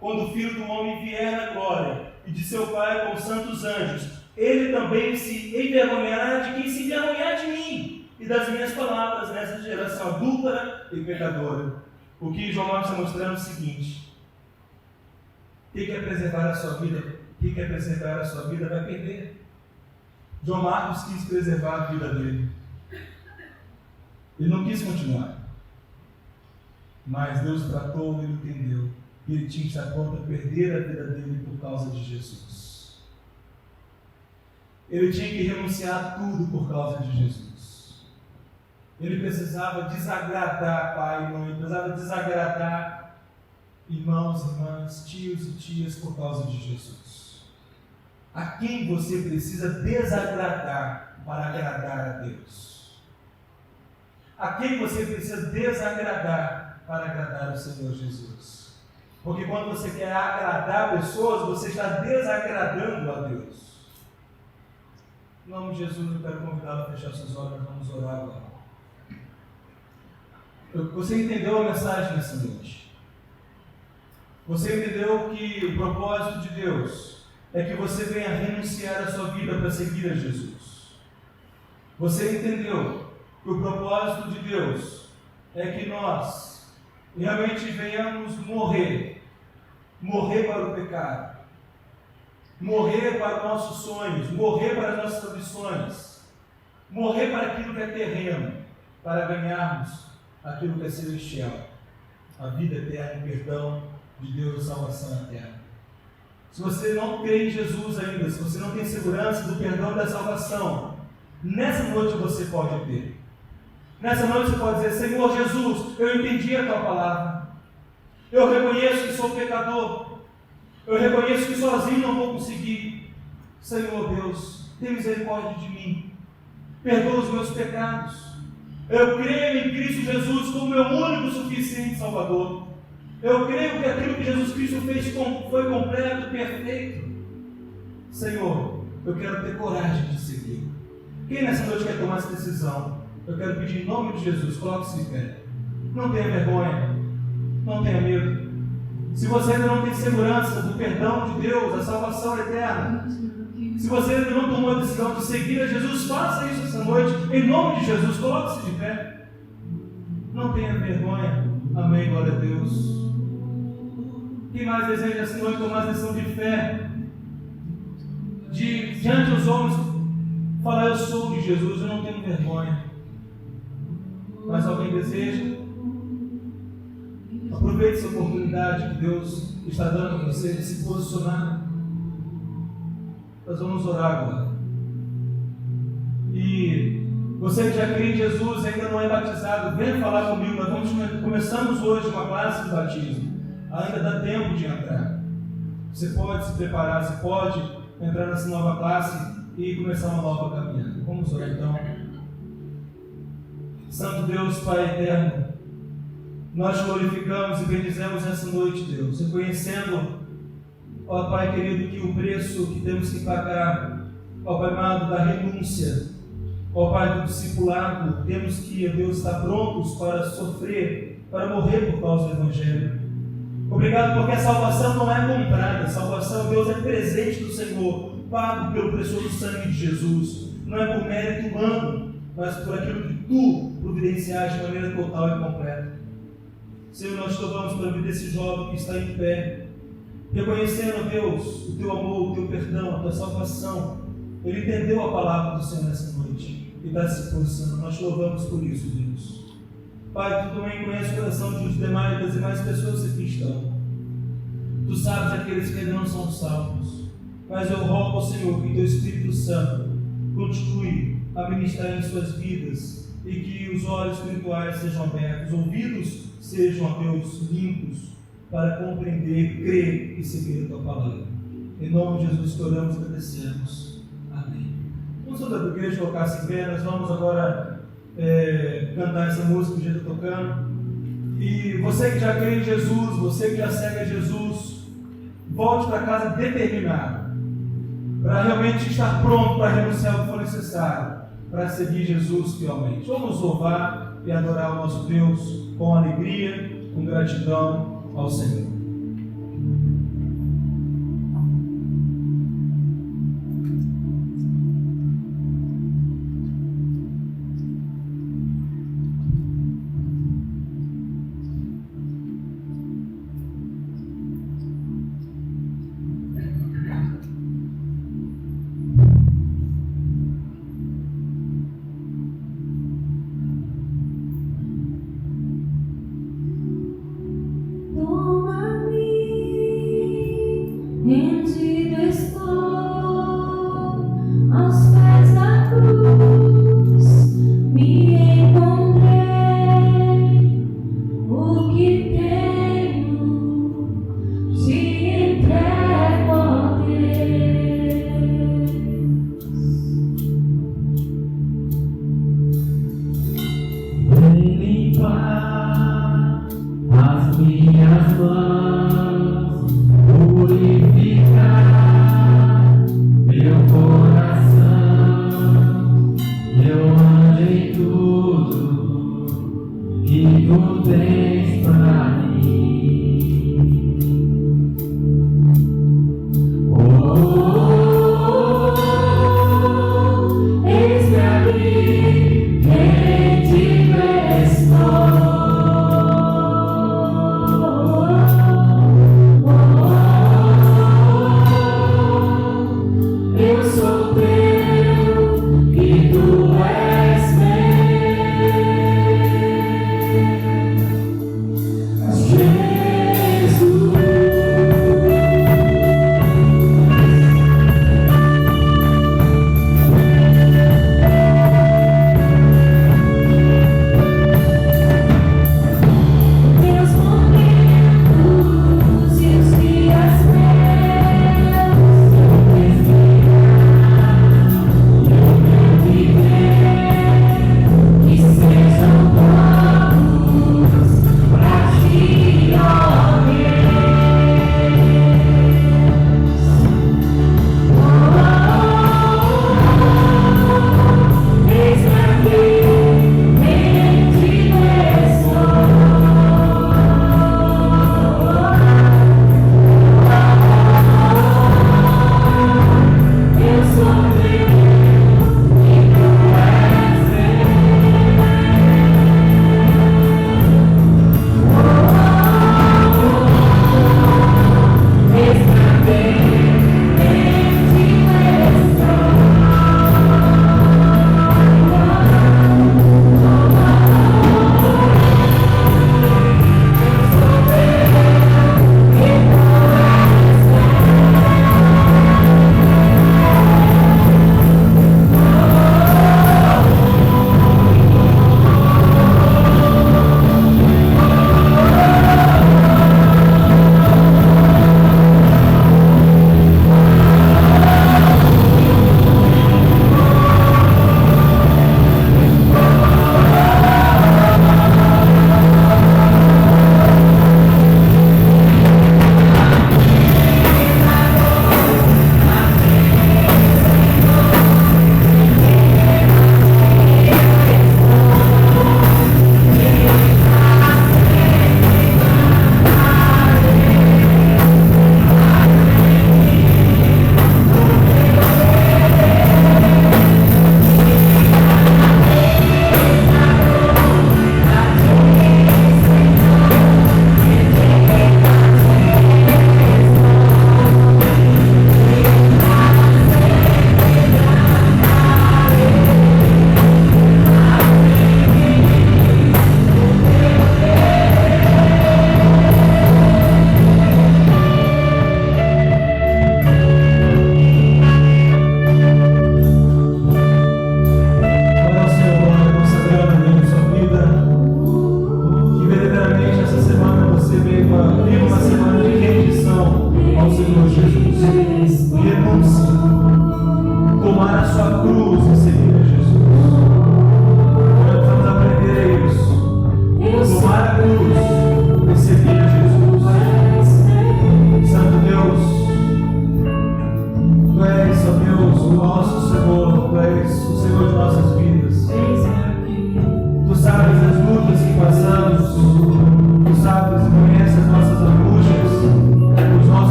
Quando o Filho do Homem vier na glória e de seu Pai com os santos anjos, ele também se envergonhará de quem se envergonhar de mim e das minhas palavras nessa geração adúltera e pecadora. O que João Marcos está mostrando é o seguinte: quem quer preservar a sua vida, quem quer preservar a sua vida vai perder. João Marcos quis preservar a vida dele. Ele não quis continuar. Mas Deus tratou, ele entendeu que ele tinha que estar pronto a perder a vida dele por causa de Jesus. Ele tinha que renunciar a tudo por causa de Jesus. Ele precisava desagradar pai e mãe, precisava desagradar irmãos, irmãs, tios e tias por causa de Jesus. A quem você precisa desagradar para agradar a Deus? A quem você precisa desagradar para agradar o Senhor Jesus? Porque quando você quer agradar pessoas, você está desagradando a Deus. Em nome de Jesus, eu quero convidá-lo a fechar seus olhos, vamos orar agora. Você entendeu a mensagem nessa noite? Você entendeu que o propósito de Deus é que você venha renunciar a sua vida para seguir a Jesus? Você entendeu que o propósito de Deus é que nós realmente venhamos morrer para o pecado, morrer para os nossos sonhos, morrer para as nossas ambições, morrer para aquilo que é terreno, para ganharmos aquilo que é celestial, a vida eterna, o perdão de Deus, a salvação eterna. Se você não crê em Jesus ainda, se você não tem segurança do perdão e da salvação, nessa noite você pode ter. Nessa noite você pode dizer: Senhor Jesus, eu entendi a tua palavra, eu reconheço que sou pecador, eu reconheço que sozinho não vou conseguir. Senhor Deus, tem misericórdia de mim, perdoa os meus pecados. Eu creio em Cristo Jesus como meu único suficiente Salvador. Eu creio que aquilo que Jesus Cristo fez foi completo, perfeito. Senhor, eu quero ter coragem de seguir. Quem nessa noite quer tomar essa decisão? Eu quero pedir em nome de Jesus, coloque-se em pé. Não tenha vergonha, não tenha medo. Se você ainda não tem segurança do perdão de Deus, da salvação eterna, se você ainda não tomou a decisão de seguir a Jesus, faça isso essa noite, em nome de Jesus, coloque-se de pé. Não tenha vergonha. Amém, glória a Deus. Quem mais deseja essa noite tomar a decisão de fé, de diante dos homens falar: eu sou de Jesus, eu não tenho vergonha. Mas alguém deseja? Aproveite essa oportunidade que Deus está dando a você de se posicionar. Nós vamos orar agora. E você que já crê em Jesus e ainda não é batizado, venha falar comigo. Nós começamos hoje uma classe de batismo. Ainda dá tempo de entrar. Você pode se preparar, você pode entrar nessa nova classe e começar uma nova caminhada. Vamos orar então. Santo Deus, Pai eterno, nós glorificamos e bendizemos essa noite, Deus, reconhecendo, ó Pai querido, que o preço que temos que pagar, ó Pai amado, da renúncia, ó Pai do discipulado, temos que, ó Deus, estar prontos para sofrer, para morrer por causa do Evangelho. Obrigado porque a salvação não é comprada, a salvação, Deus, é presente do Senhor, pago pelo precioso sangue de Jesus, não é por mérito humano, mas por aquilo que Tu providenciaste de maneira total e completa. Senhor, nós te louvamos pela vida desse jovem que está em pé, reconhecendo, Deus, o Teu amor, o Teu perdão, a Tua salvação. Ele entendeu a palavra do Senhor nessa noite e está se posicionando. Nós te louvamos por isso, Deus. Pai, Tu também conheces o coração das demais pessoas que aqui estão. Tu sabes aqueles que ainda não são salvos. Mas eu rogo ao Senhor que Teu Espírito Santo continue a ministrar em suas vidas e que os olhos espirituais sejam abertos, os ouvidos sejam, ó Deus, limpos para compreender, crer e seguir a Tua palavra. Em nome de Jesus que oramos e agradecemos. Amém. Vamos toda a igreja colocar-se em pé. Nós vamos agora cantar essa música que já está tocando. E você que já crê em Jesus, você que já segue a Jesus, volte para casa determinado, para realmente estar pronto para renunciar o que for necessário, para seguir Jesus fielmente. Vamos louvar e adorar o nosso Deus com alegria, com gratidão ao Senhor. tu